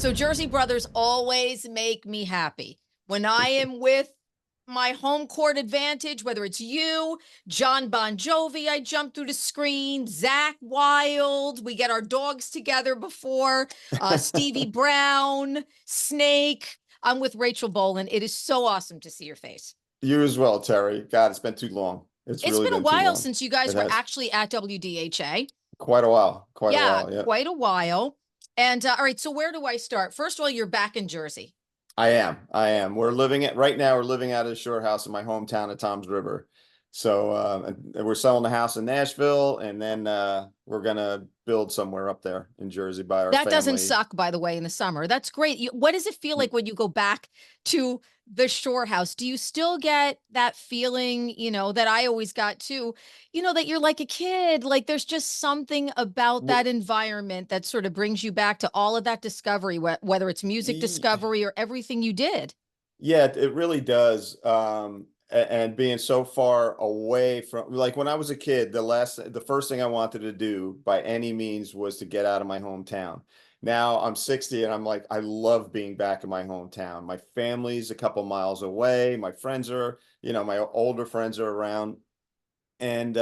So Jersey Brothers always make me happy. When I am with my home court advantage, whether it's you, John Bon Jovi, I jump through the screen, Zach Wild, we get our dogs together before, Stevie Brown, Snake. I'm with Rachel Bolan. It is so awesome to see your face. You as well, Terry. God, it's been too long. It's It's really been a been too while long. since you guys It were has actually at WDHA. quite a while. Quite a Yeah, while. Yeah, quite a while. And all right, so where do I start? First of all, you're back in Jersey. I am. I am. We're living it right now. We're living out of the shore house in my hometown of Toms River. So and we're selling the house in Nashville, and then we're gonna build somewhere up there in Jersey by our That doesn't family. suck, by the way, in the summer. That's great. What does it feel like when you go back to the shore house? Do you still get that feeling, that I always got too, that you're like a kid? Like there's just something about that environment that sort of brings you back to all of that discovery, whether it's music discovery or everything you did. Yeah, it really does. And being so far away from, like when I was a kid, the first thing I wanted to do by any means was to get out of my hometown. Now I'm 60 and I'm like, I love being back in my hometown. My family's a couple miles away. My friends are, my older friends are around. And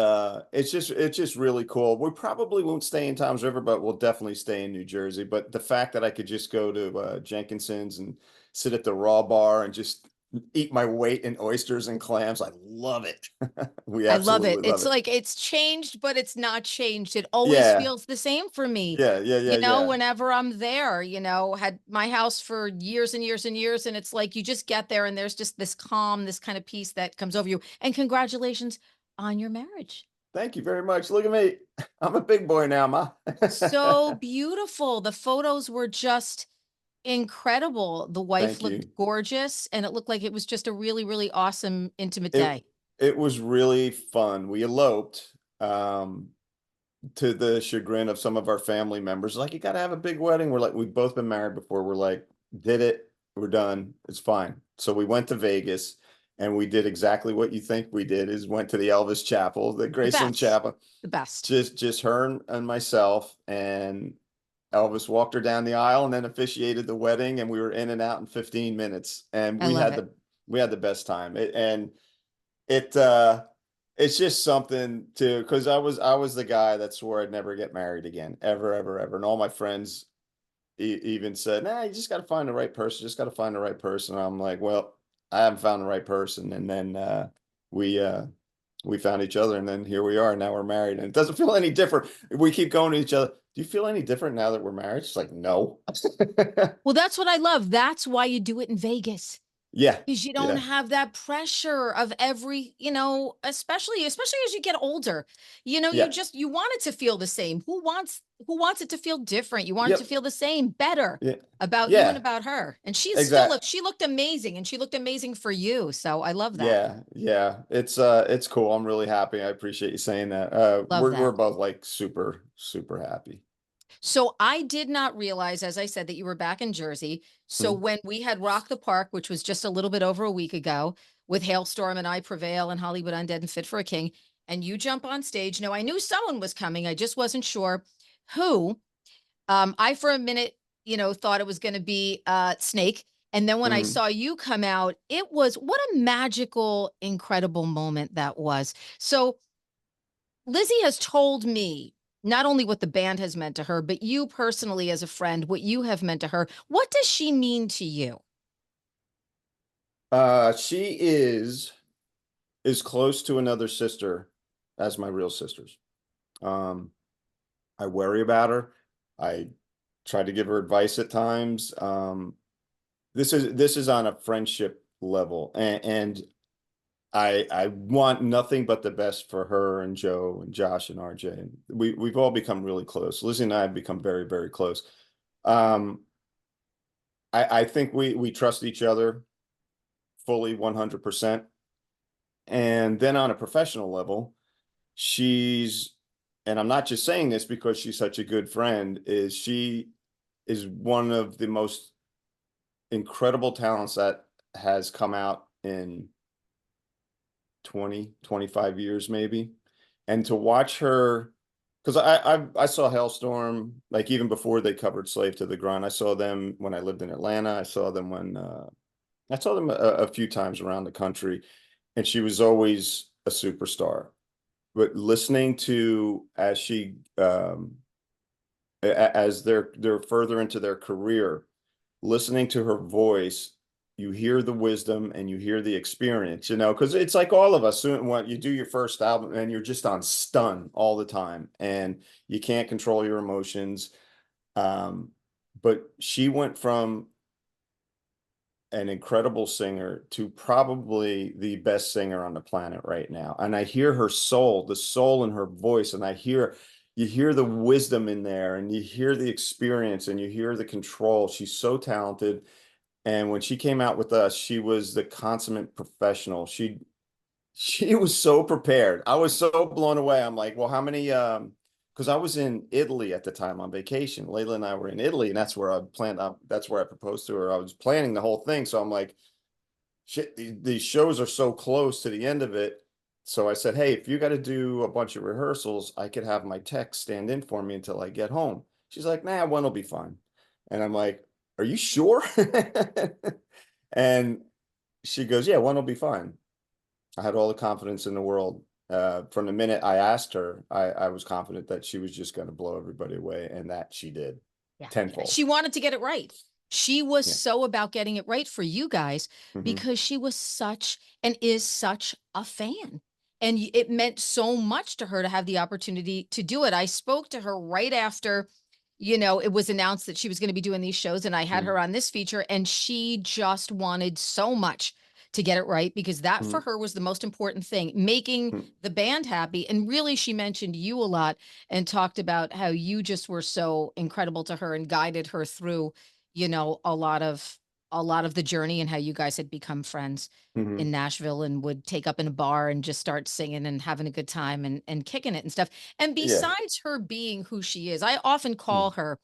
it's just really cool. We probably won't stay in Toms River, but we'll definitely stay in New Jersey. But the fact that I could just go to Jenkinson's and sit at the Raw Bar and just eat my weight in oysters and clams, I love it. We I love it. absolutely love It's it. like it's changed, but it's not changed. It always Yeah, feels the same for me. yeah, yeah, yeah, yeah. Whenever I'm there, had my house for years and years and years. And it's like you just get there and there's just this calm, this kind of peace that comes over you. And congratulations on your marriage. Thank you very much. Look at me. I'm a big boy now, Ma. So beautiful. The photos were just incredible. The wife Thank looked you. gorgeous, and it looked like it was just a really, really awesome, intimate It day. it was really fun. We eloped. Um, to the chagrin of some of our family members. Like, you got to have a big wedding. We're like, we've both been married before. We're like, did it. We're done. It's fine. So we went to Vegas and we did exactly what you think we did is went to the Elvis Chapel, the The Graceland best. Chapel, The best. just her and myself, and Elvis walked her down the aisle and then officiated the wedding, and we were in and out in 15 minutes, and I love it. we had the best time. And it's just something to, because I was the guy that swore I'd never get married again, ever, ever, ever. And all my friends even said, nah, you just got to find the right person, just got to find the right person. And I'm like, well, I haven't found the right person. And then we we found each other, and then here we are. Now we're married, and it doesn't feel any different. We keep going to each other. Do you feel any different now that we're married? It's like, no. Well, that's what I love. That's why you do it in Vegas. Yeah, Because you don't yeah, have that pressure of every, especially as you get older. yeah, You want it to feel the same. Who wants it to feel different? You want it to yep, feel the same, better yeah, about you and yeah, about her. And exactly. she looked amazing, and she looked amazing for you. So I love that. Yeah, yeah. It's cool. I'm really happy. I appreciate you saying that. Love We're that. both like super, super happy. So I did not realize, as I said, that you were back in Jersey. So Hmm. when we had Rock the Park, which was just a little bit over a week ago, with Hailstorm and I Prevail and Hollywood Undead and Fit for a King, and you jump on stage. Now I knew someone was coming. I just wasn't sure who. I for a minute, thought it was going to be Snake. And then when I Hmm. saw you come out, it was what a magical, incredible moment that was. So Lzzy has told me not only what the band has meant to her, but you personally as a friend, what you have meant to her. What does she mean to you? She is as close to another sister as my real sisters. Um, I worry about her. I try to give her advice at times. This is on a friendship level, and I want nothing but the best for her and Joe and Josh and RJ. And we've all become really close. Lzzy and I have become very, very close. Um, I think we trust each other fully 100%. And then on a professional level, she's, and I'm not just saying this because she's such a good friend, is she is one of the most incredible talents that has come out in 20, 25 years maybe. And to watch her because I saw Hailstorm like even before they covered Slave to the Grind. I saw them when I lived in Atlanta. I saw them when I saw them a few times around the country, and she was always a superstar. But listening to as she as they're further into their career, listening to her voice, you hear the wisdom and you hear the experience, because it's like all of us. Soon, when you do your first album and you're just on stun all the time and you can't control your emotions. Um, but she went from an incredible singer to probably the best singer on the planet right now. And I hear her soul, the soul in her voice, and you hear the wisdom in there and you hear the experience and you hear the control. She's so talented. And when she came out with us, she was the consummate professional. She was so prepared. I was so blown away. I'm like, well, how many because I was in Italy at the time on vacation. Layla and I were in Italy, and that's where I planned that's where I proposed to her. I was planning the whole thing. So I'm like, shit, these shows are so close to the end of it. So I said, hey, if you got to do a bunch of rehearsals, I could have my tech stand in for me until I get home. She's like, nah, one will be fine. And I'm like, are you sure? And she goes, yeah, one will be fine. I had all the confidence in the world. From the minute I asked her, I was confident that she was just going to blow everybody away, and that she did Yeah. tenfold. She wanted to get it right. She was Yeah. so about getting it right for you guys Hmm. because she was such and is such a fan. And it meant so much to her to have the opportunity to do it. I spoke to her right after, it was announced that she was going to be doing these shows, and I had Hmm. her on this feature, and she just wanted so much to get it right because that for Hmm. her was the most important thing, making the band happy. And really, she mentioned you a lot and talked about how you just were so incredible to her and guided her through, a lot of the journey, and how you guys had become friends Hmm. in Nashville and would take up in a bar and just start singing and having a good time and kicking it and stuff. And Yeah. besides her being who she is, I often call Mm. her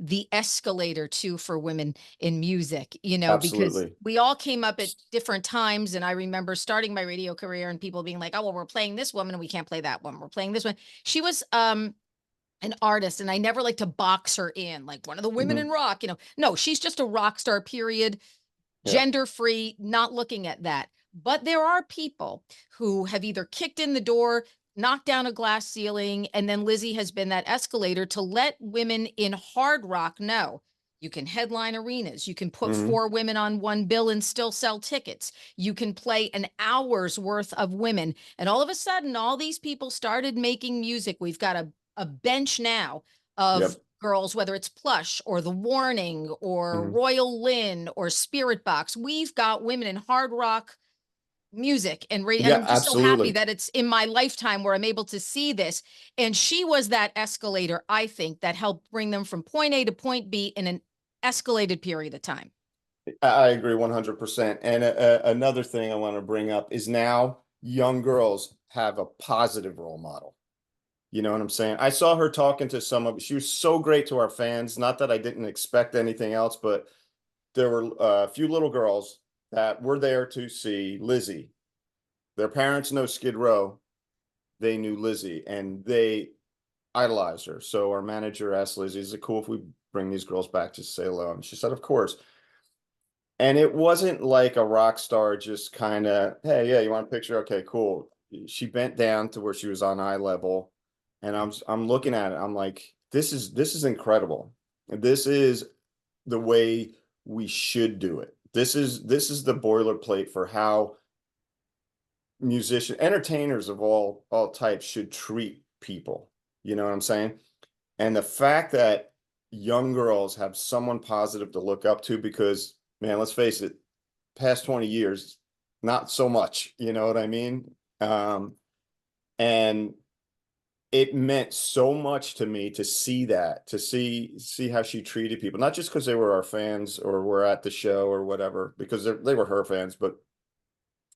the escalator too for women in music, because Absolutely. we all came up at different times. And I remember starting my radio career and people being like, oh, well, we're playing this woman and we can't play that one. We're playing this one. She was an artist, and I never like to box her in like one of the women in Hmm. rock. No, she's just a rock star, period, Yeah. gender free, not looking at that. But there are people who have either kicked in the door, knocked down a glass ceiling, and then Lzzy has been that escalator to let women in hard rock know you can headline arenas. You can put Hmm. 4 women on one bill and still sell tickets. You can play an hour's worth of women. And all of a sudden, all these people started making music. We've got a bench now of Yep. girls, whether it's Plush or The Warning or Hmm. Royal Lynn or Spirit Box. We've got women in hard rock music and radio. And Yeah. I'm just so happy Absolutely. that it's in my lifetime where I'm able to see this. And she was that escalator, I think, that helped bring them from point A to point B in an escalated period of time. I agree 100%. And another thing I want to bring up is now young girls have a positive role model. You know what I'm saying? I saw her talking to she was so great to our fans. Not that I didn't expect anything else, but there were a few little girls that were there to see Lzzy. Their parents know Skid Row. They knew Lzzy and they idolized her. So our manager asked Lzzy, is it cool if we bring these girls back to say hello? And she said, of course. And it wasn't like a rock star just kind of, hey, yeah, you want a picture? Okay, cool. She bent down to where she was on eye level, and I'm looking at it. I'm like, this is incredible. This is the way we should do it. This is the boilerplate for how entertainers of all types should treat people. You know what I'm saying? And the fact that young girls have someone positive to look up to, because man, let's face it, past 20 years, not so much, you know what I mean? And it meant so much to me to see that, to see how she treated people, not just because they were our fans or were at the show or whatever, because they were her fans, but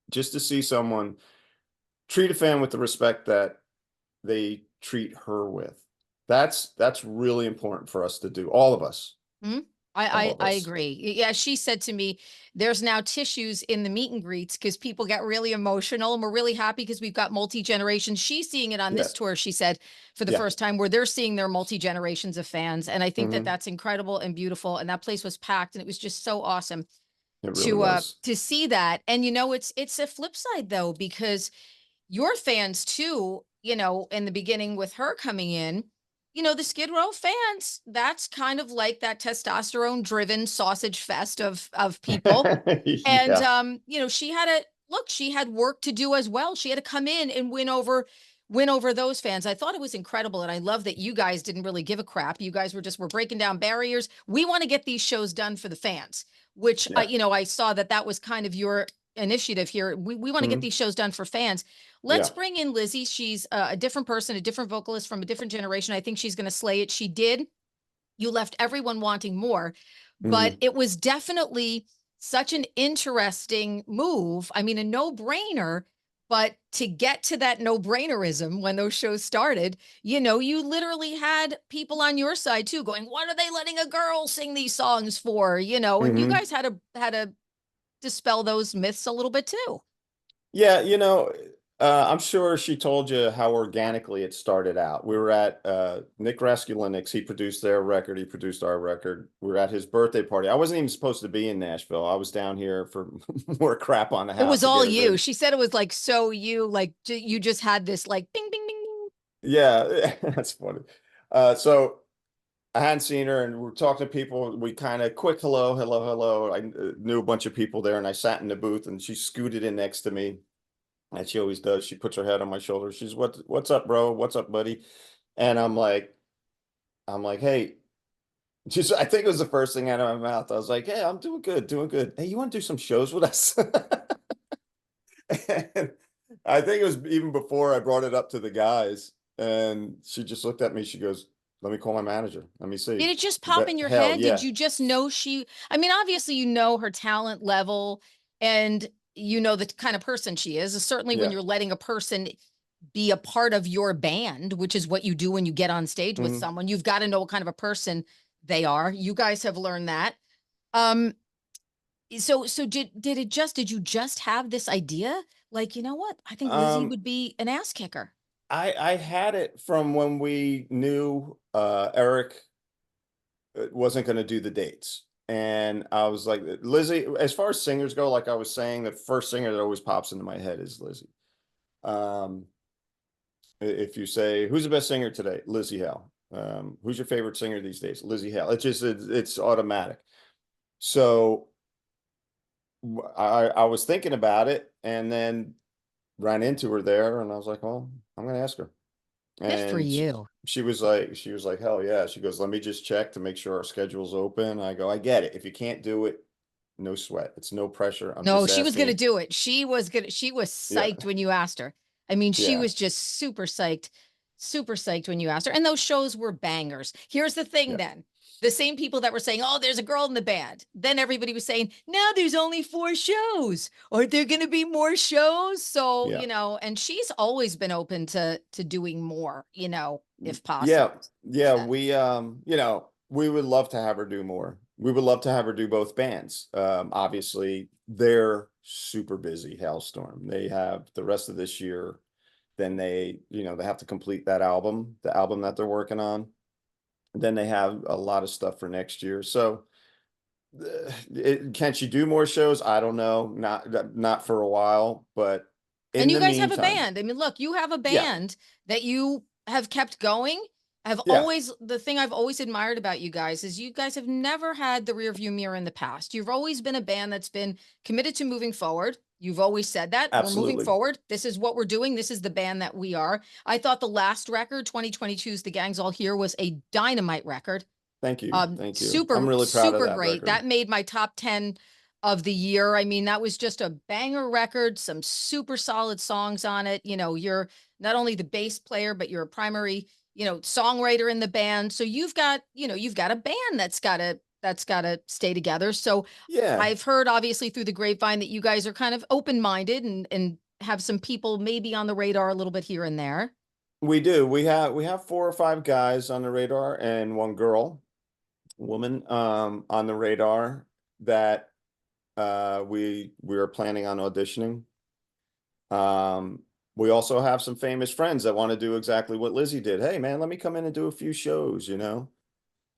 just to see someone treat a fan with the respect that they treat her with. That's really important for us to do, all of us. Hmm? all of I us. agree. Yeah, she said to me, there's now tissues in the meet and greets because people get really emotional, and we're really happy because we've got multi-generations. She's seeing it on Yeah, this tour, she said, for the yeah. first time, where they're seeing their multi-generations of fans. And I think that Hmm. that's incredible and beautiful. And that place was packed, and it was just so awesome It really was. to see that. And it's a flip side though, because your fans too, in the beginning with her coming in, the Skid Row fans, that's kind of like that testosterone driven sausage fest of people. And Yeah. she had work to do as well. She had to come in and win over those fans. I thought it was incredible. And I love that you guys didn't really give a crap. You guys we're breaking down barriers. We want to get these shows done for the fans, which Yeah. I saw that was kind of your initiative here. We want to get Hmm. these shows done for fans. Let's Yeah. bring in Lzzy. She's a different person, a different vocalist from a different generation. I think she's going to slay it. She did. You left everyone wanting more, but Hmm. it was definitely such an interesting move. I mean, a no-brainer, but to get to that no-brainerism when those shows started, you literally had people on your side too going, "What are they letting a girl sing these songs for?" And you Hmm. guys had to dispel those myths a little bit too. Yeah, I'm sure she told you how organically it started out. We were at Nick Raskulinec's. He produced their record. He produced our record. We were at his birthday party. I wasn't even supposed to be in Nashville. I was down here for more crap on the It was house to all get it you. ready. She said it was like so you like you just had this like bing bing bing bing. Yeah, that's funny. So I hadn't seen her, and we were talking to people. We kind of quick hello, hello, hello. I knew a bunch of people there, and I sat in the booth, and she scooted in next to me, and she always does. She puts her head on my shoulder. She's what's up, bro? What's up, buddy? And I'm like, hey, just I think it was the first thing out of my mouth. I was like, hey, I'm doing good, doing good. Hey, you want to do some shows with us? And I think it was even before I brought it up to the guys, and she just looked at me. She goes, "Let me call my manager. Let me Did see." it just pop That in your hell head? Did yeah, you just know I mean, obviously you know her talent level and you know the kind of person she is. Certainly when yeah. you're letting a person be a part of your band, which is what you do when you get on stage with Hmm. someone, you've got to know what kind of a person they are. You guys have learned that. Um, so did you just have this idea? Like, you know what? I think Lzzy Um, would be an ass kicker. I had it from when we knew Eric wasn't going to do the dates. And I was like, Lzzy, as far as singers go, like I was saying, the first singer that always pops into my head is Lzzy. Um, if you say, who's the best singer today? Lzzy Hale. Who's your favorite singer these days? Lzzy Hale. It's automatic. So I was thinking about it and then ran into her there and I was like, well, I'm going to ask her. Good for And you. she was like, hell yeah. She goes, let me just check to make sure our schedule's open. I go, I get it. If you can't do it, no sweat. It's no pressure. I'm No, just she was gonna asking. do it. She was Yeah. psyched when you asked her. I mean, she Yeah. was just super psyched when you asked her. And those shows were bangers. Here's the thing Yeah. then. The same people that were saying, "Oh, there's a girl in the band." Then everybody was saying, "Now there's only 4 shows. Are there going to be more shows?" So, Yeah. and she's always been open to doing more, if Yeah. possible. She Yeah. said. We would love to have her do more. We would love to have her do both bands. Obviously, they're super busy, Hailstorm. They have the rest of this year. Then they have to complete that album, the album that they're working on. Then they have a lot of stuff for next year. So, can she do more shows? I don't know. Not for a while, but And in you the guys have a meantime, band. I mean, look, you have a yeah, band that you have kept going. yeah, The thing I've always admired about you guys is you guys have never had the rearview mirror in the past. You've always been a band that's been committed to moving forward. You've always said that we're moving absolutely. forward. This is what we're doing. This is the band that we are. I thought the last record, 2022's The Gang's All Here, was a dynamite record. Thank you, thank you. I'm Super, really proud of super that great. record. That made my top 10 of the year. I mean, that was just a banger record, some super solid songs on it. You're not only the bass player, but you're a primary, songwriter in the band. So you've got a band that's gotta stay together. So Yeah, I've heard obviously through the grapevine that you guys are kind of open-minded and have some people maybe on the radar a little bit here and there. we do. We have 4 or 5 guys on the radar and one girl. woman on the radar that we are planning on auditioning. We also have some famous friends that want to do exactly what Lzzy did. Hey man, let me come in and do a few shows, you know?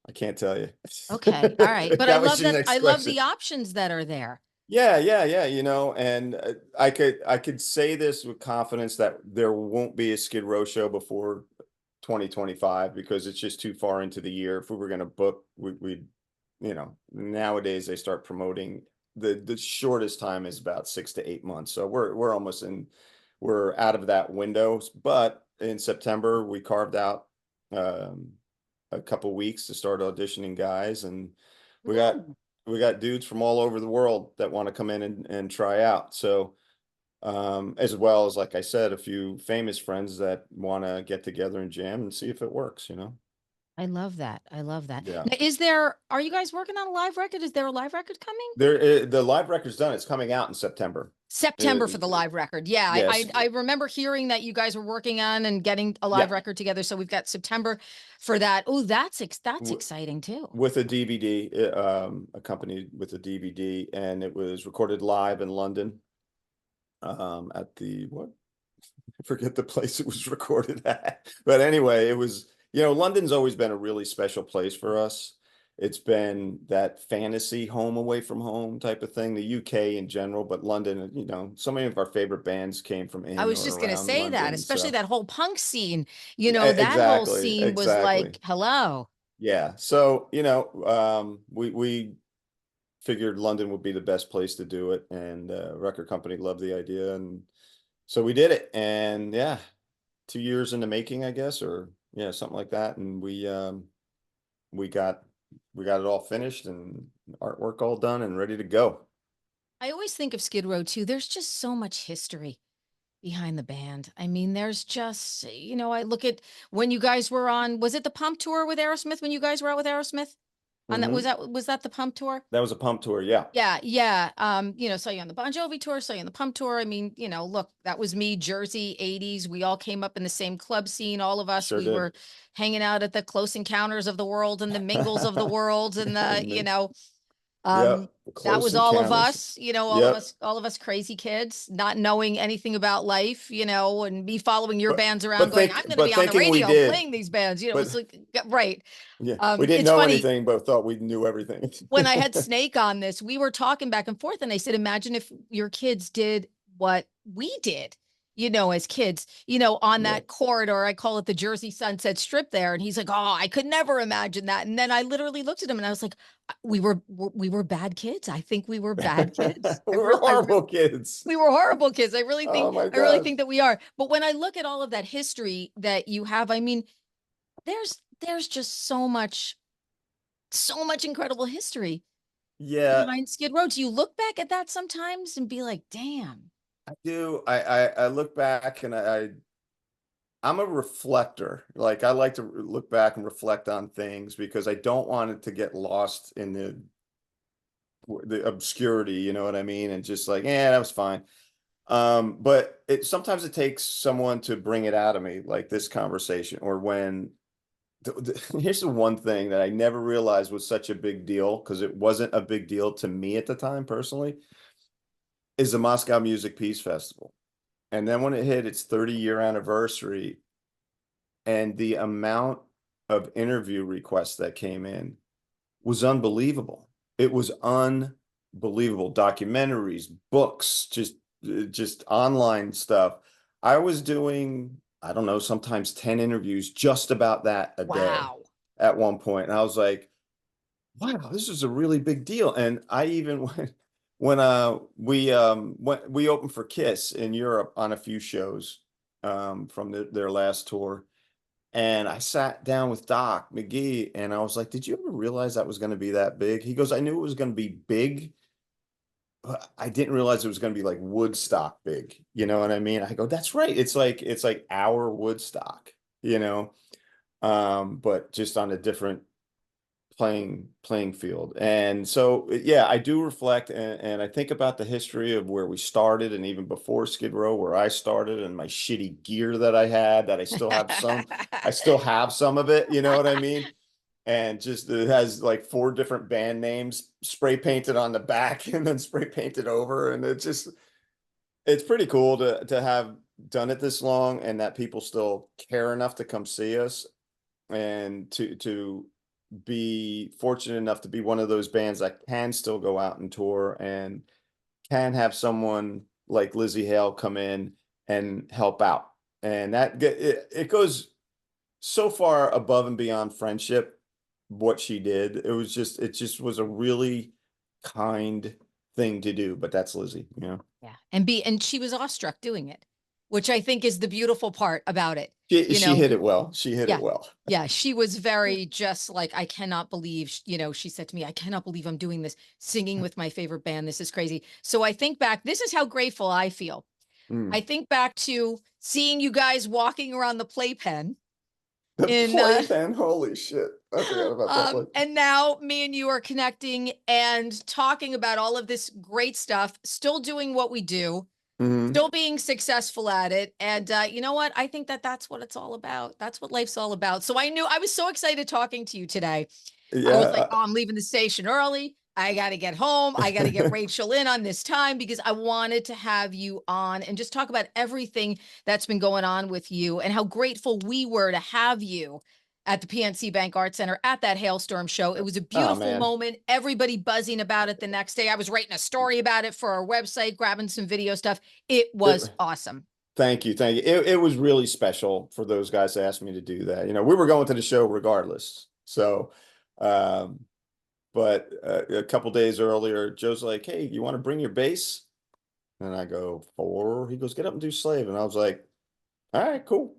I can't tell you. Okay. All right. But I That was love your that. next I love question. the options that are there. Yeah, yeah, yeah, you know, and I could say this with confidence that there won't be a Skid Row show before 2025 because it's just too far into the year. If we were going to book, we'd, you know, nowadays they start promoting the shortest time is about 6 to 8 months. So we're almost in, we're out of that window. But in September we carved out um, a couple weeks to start auditioning guys, and we got Ooh, we got dudes from all over the world that want to come in and try out. So as well as, like I said, a few famous friends that want to get together and jam and see if it works, you know? I love that. I love that. Yeah. Now, are you guys working on a live record? Is there a live record coming? The live record's done. It's coming out in September. Uh, September for the live record. Yeah, yes, I remember hearing that you guys were working on and getting a yeah, live record together. So we've got September for that. Oh, that's w exciting too. with a DVD, accompanied with a DVD, and it was recorded live in London, at the what? I forget the place it was recorded at. But anyway, it was, you know, London's always been a really special place for us. It's been that fantasy home away from home type of thing, the UK in general, but London, you know, so many of our favorite bands came from I in was or just gonna around say that, London. especially So that whole punk scene. That whole exactly, scene was exactly. like, hello. Yeah. So, you know, we figured London would be the best place to do it, and record company loved the idea, and so we did it. And yeah, 2 years in the making, I guess, or yeah, something like that. And we got we got it all finished and artwork all done and ready to go. I always think of Skid Row too. There's just so much history behind the band. I mean, there's just, I look at when you guys were on, was it the Pump Tour with Aerosmith when you guys were out with Aerosmith? On that, Hmm. was that the Pump Tour? That was a pump tour, yeah. Yeah, yeah. Saw you on the Bon Jovi tour, saw you on the Pump Tour. I mean, look, that was me, Jersey, 80s. We all came up in the same club scene, all of us. Sure We did. were hanging out at the Close Encounters of the World and the Mingles of the World and And um, yep, the that close was all of encounters. us, Yep. all of us crazy kids, not knowing anything about life, and me following your But bands around going, I'm going to be on the thinking we radio did, playing these bands. It's but like, right. yeah, we didn't It's know funny anything, but thought we knew everything. when I had Snake on this, we were talking back and forth, and I said, imagine if your kids did what we did, as kids, on Yeah. that corridor. I call it the Jersey Sunset Strip there. And he's like, oh, I could never imagine that. And then I literally looked at him and I was like, we were bad kids. I think we were bad kids. We were horrible kids. We were horrible kids. Oh my I really gosh. think that we are. But when I look at all of that history that you have, I mean, there's just so much incredible history Yeah, behind Skid Row. Do you look back at that sometimes and be like, damn? I do. I look back and I'm a reflector. Like I like to look back and reflect on things because I don't want it to get lost in the obscurity, you know what I mean? And just like, yeah, that was fine. But it sometimes it takes someone to bring it out of me, like this conversation, or when here's the one thing that I never realized was such a big deal because it wasn't a big deal to me at the time personally, is the Moscow Music Peace Festival. And then when it hit its 30-year anniversary, and the amount of interview requests that came in was unbelievable. It was unbelievable. Documentaries, books, just online stuff. I was doing, I don't know, sometimes 10 interviews just about that a day Wow. at one point. And I was like, wow, this is a really big deal. And I even when we opened for Kiss in Europe on a few shows from their last tour. And I sat down with Doc McGee and I was like, did you ever realize that was going to be that big? He goes, I knew it was going to be big, but I didn't realize it was going to be like Woodstock big. You know what I mean? I go, that's right. It's like our Woodstock, you know, but just on a different playing field. And so yeah, I do reflect and I think about the history of where we started and even before Skid Row where I started and my shitty gear that I had that I still have some of it, you know what I mean? and just it has like 4 different band names spray painted on the back and then spray painted over, and it's pretty cool to have done it this long and that people still care enough to come see us, and to be fortunate enough to be one of those bands that can still go out and tour and can have someone like Lzzy Hale come in and help out. And it goes so far above and beyond friendship, what she did. It just was a really kind thing to do, but that's Lzzy, you know. Yeah. And she was awestruck doing it, which I think is the beautiful part about it. She hit it well. She hit Yeah. it well. Yeah, she was very just like, I cannot believe, she said to me, I cannot believe I'm doing this, singing with my favorite band. This is crazy. So I think back, this is how grateful I feel. I think back to seeing you guys walking around the playpen The in playpen, holy shit. I forgot about that playpen. and now me and you are connecting and talking about all of this great stuff, still doing what we do, still being successful at it. And you know what? I think that that's what it's all about. That's what life's all about. So I was so excited talking to you today. I was like, Yeah. oh, I'm leaving the station early. I got to get home. I got to get Rachel in on this time because I wanted to have you on and just talk about everything that's been going on with you and how grateful we were to have you at the PNC Bank Art Center at that Hailstorm show. It was a Oh beautiful man. moment. Everybody buzzing about it the next day. I was writing a story about it for our website, grabbing some video stuff. It was awesome. Thank you. Thank you. It was really special for those guys to ask me to do that. You know, we were going to the show regardless. So, um, but a couple days earlier, Joe's like, "Hey, you want to bring your bass?" And I go, "For?" He goes, "Get up and do Slave." And I was like, "All right, cool."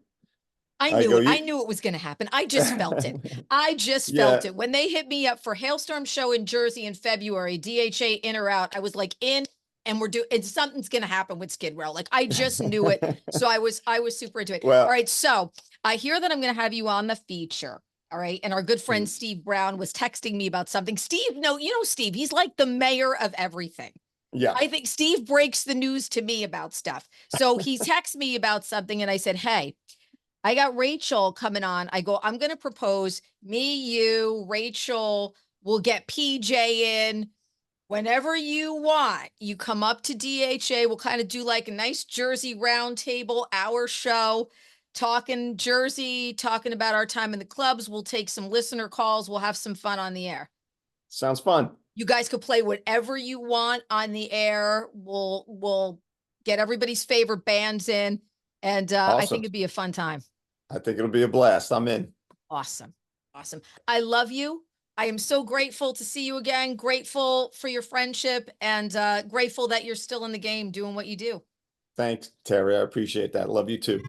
I I knew go, it. I "You." knew it was going to happen. I just felt it. I just Yeah. felt it. When they hit me up for Hailstorm show in Jersey in February, DHA in or out, I was like in, and something's going to happen with Skid Row. Like I just knew it. So I was super into it. All Well, right. So I hear that I'm going to have you on the feature. All right. And our good friend Steve Brown was texting me about something. Steve, no, Steve, he's like the mayor of everything. yeah. I think Steve breaks the news to me about stuff. So he texted me about something and I said, hey, I got Rachel coming on. I go, I'm going to propose me, you, Rachel, we'll get PJ in whenever you want. You come up to DHA. We'll kind of do like a nice Jersey roundtable hour show, talking Jersey, talking about our time in the clubs. We'll take some listener calls. We'll have some fun on the air. Sounds fun. You guys could play whatever you want on the air. We'll get everybody's favorite bands in. And I think Awesome. it'd be a fun time. I think it'll be a blast. I'm in. Awesome. Awesome. I love you. I am so grateful to see you again. Grateful for your friendship and grateful that you're still in the game doing what you do. Thanks, Terry. I appreciate that. Love you too.